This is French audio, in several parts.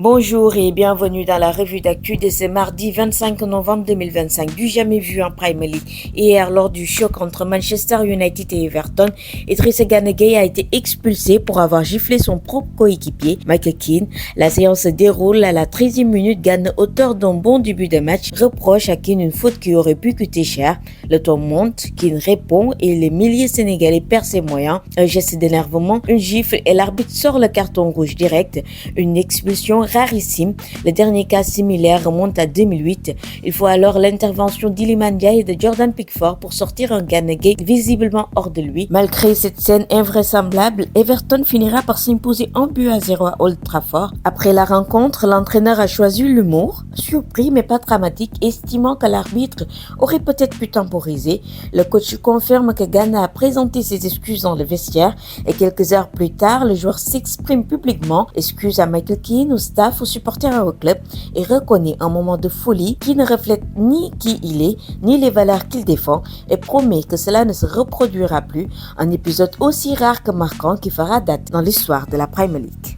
Bonjour et bienvenue dans la revue d'actu de ce mardi 25 novembre 2025. Du jamais vu en Premier League. Hier, lors du choc entre Manchester United et Everton, Idrissa Gana Gueye a été expulsé pour avoir giflé son propre coéquipier, Michael Keane. La séance se déroule à la 13e minute. Gana, auteur d'un bon début de match, reproche à Keane une faute qui aurait pu coûter cher. Le ton monte, Keane répond et les milliers sénégalais perdent ses moyens. Un geste d'énervement, une gifle et l'arbitre sort le carton rouge direct. Une expulsion rarissime. Le dernier cas similaire remonte à 2008. Il faut alors l'intervention d'Iliman Ndiaye et de Jordan Pickford pour sortir un Gana Gueye visiblement hors de lui. Malgré cette scène invraisemblable, Everton finira par s'imposer 1-0 à Old Trafford. Après la rencontre, l'entraîneur a choisi l'humour, surpris mais pas dramatique, estimant que l'arbitre aurait peut-être pu temporiser. Le coach confirme que Gana a présenté ses excuses dans le vestiaire et quelques heures plus tard, le joueur s'exprime publiquement, excuse à Michael Keane, au staff, aux supporters et au club et reconnaît un moment de folie qui ne reflète ni qui il est, ni les valeurs qu'il défend et promet que cela ne se reproduira plus, un épisode aussi rare que marquant qui fera date dans l'histoire de la Premier League.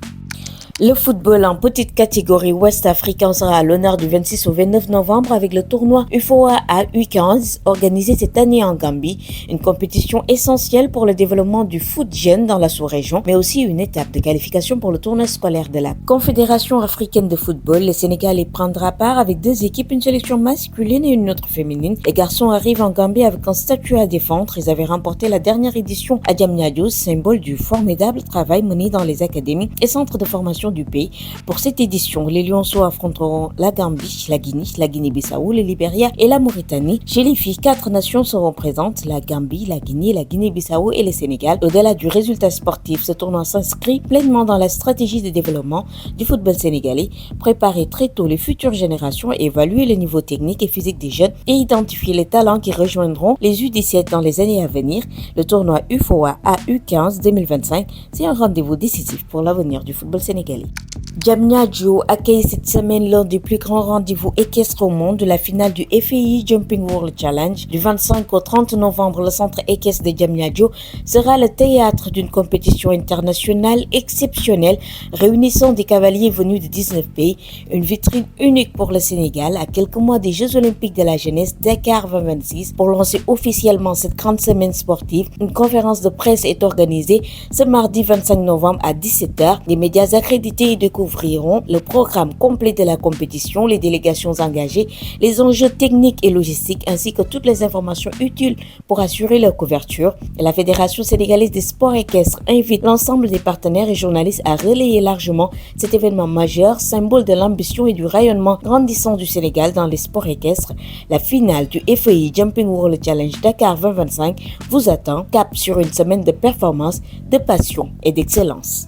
Le football en petite catégorie ouest africain sera à l'honneur du 26 au 29 novembre avec le tournoi UFOA à U15 organisé cette année en Gambie, une compétition essentielle pour le développement du foot jeune dans la sous-région, mais aussi une étape de qualification pour le tournoi scolaire de la Confédération africaine de football. Le Sénégal y prendra part avec deux équipes, une sélection masculine et une autre féminine. Les garçons arrivent en Gambie avec un statut à défendre. Ils avaient remporté la dernière édition à Diamniadio, symbole du formidable travail mené dans les académies et centres de formation du pays. Pour cette édition, les Lionceaux affronteront la Gambie, la Guinée, la Guinée-Bissau, le Libéria et la Mauritanie. Chez les filles, 4 nations seront présentes, la Gambie, la Guinée, la Guinée-Bissau et le Sénégal. Au-delà du résultat sportif, ce tournoi s'inscrit pleinement dans la stratégie de développement du football sénégalais, préparer très tôt les futures générations, évaluer le niveau technique et physique des jeunes et identifier les talents qui rejoindront les U17 dans les années à venir. Le tournoi UFOA à U15 2025, c'est un rendez-vous décisif pour l'avenir du football sénégalais. Diamniadio accueille cette semaine l'un des plus grands rendez-vous équestres au monde, la finale du FAI Jumping World Challenge. Du 25 au 30 novembre, le centre équestre de Diamniadio sera le théâtre d'une compétition internationale exceptionnelle réunissant des cavaliers venus de 19 pays. Une vitrine unique pour le Sénégal à quelques mois des Jeux Olympiques de la jeunesse Dakar 2026. Pour lancer officiellement cette grande semaine sportive, une conférence de presse est organisée ce mardi 25 novembre à 17h. Les médias accrédités y découvriront le programme complet de la compétition, les délégations engagées, les enjeux techniques et logistiques ainsi que toutes les informations utiles pour assurer leur couverture. La Fédération sénégalaise des sports équestres invite l'ensemble des partenaires et journalistes à relayer largement cet événement majeur, symbole de l'ambition et du rayonnement grandissant du Sénégal dans les sports équestres. La finale du FAI Jumping World Challenge Dakar 2025 vous attend, cap sur une semaine de performance, de passion et d'excellence.